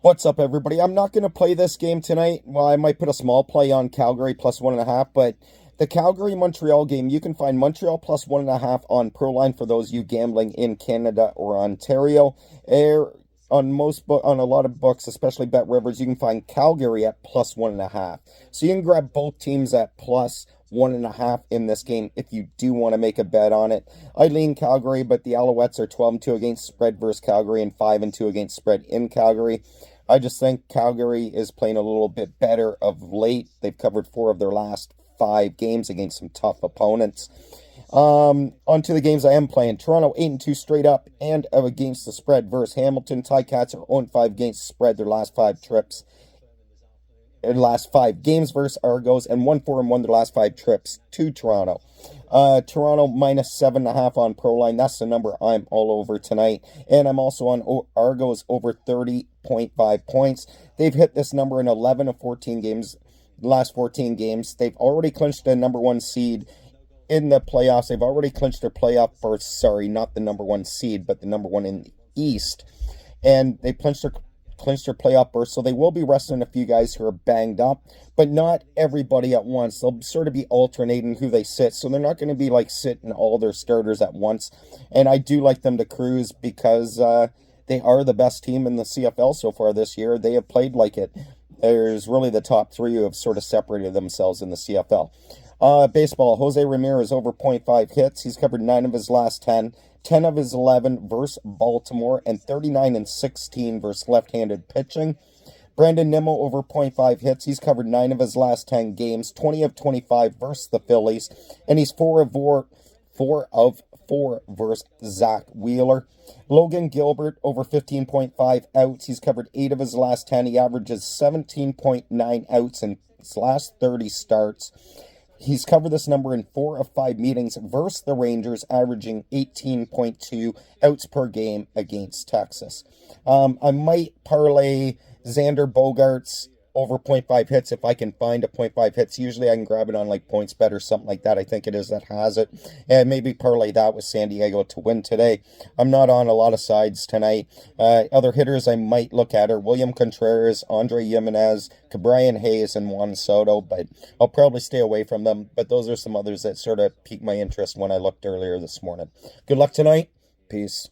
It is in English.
What's up, everybody? I'm not going to play this game tonight. Well, I might put a small play on Calgary plus 1.5, but the Calgary Montreal game, you can find Montreal plus 1.5 on Proline for those of you gambling in Canada or Ontario. On a lot of books, especially Bet Rivers, you can find Calgary at plus 1.5. So you can grab both teams at plus 1.5 in this game if you do want to make a bet on it. I lean Calgary, but the Alouettes are 12-2 against spread versus Calgary and 5-2 against spread in Calgary. I just think Calgary is playing a little bit better of late. They've covered 4 of their last 5 games against some tough opponents. Onto the games I am playing. Toronto 8-2 straight up and against the spread versus Hamilton. Ticats are 0-5 against the spread their last 5 trips. Their last 5 games versus Argos, and 1-4-1 their last 5 trips to Toronto. Toronto minus 7.5 on Proline. That's the number I'm all over tonight. And I'm also on Argos over 30.5 points. They've hit this number in 11 of 14 games, the last 14 games. They've already clinched the number 1 seed in the playoffs. They've already clinched their playoff berth. Sorry, not the number 1 seed, but the number 1 in the East. And they clinched their playoff berth, so they will be resting a few guys who are banged up, but not everybody at once. They'll sort of be alternating who they sit, so they're not going to be like sitting all their starters at once. And I do like them to cruise because they are the best team in the CFL so far this year. They have played like it. There's really the top 3 who have sort of separated themselves in the CFL. Baseball, Jose Ramirez over 0.5 hits. He's covered 9 of his last 10. 10 of his 11 versus Baltimore, and 39 and 16 versus left-handed pitching. Brandon Nimmo over 0.5 hits. He's covered 9 of his last 10 games, 20 of 25 versus the Phillies, and he's 4 of 4 versus Zach Wheeler. Logan Gilbert over 15.5 outs. He's covered 8 of his last 10. He averages 17.9 outs in his last 30 starts. He's covered this number in 4 of 5 meetings versus the Rangers, averaging 18.2 outs per game against Texas. I might parlay Xander Bogaerts over 0.5 hits if I can find a 0.5 hits. Usually I can grab it on like PointsBet or something like that. I think it is that has it. And maybe parlay that with San Diego to win today. I'm not on a lot of sides tonight. Other hitters I might look at are William Contreras, Andre Jimenez, Cabrian Hayes, and Juan Soto, but I'll probably stay away from them. But those are some others that sort of piqued my interest when I looked earlier this morning. Good luck tonight. Peace.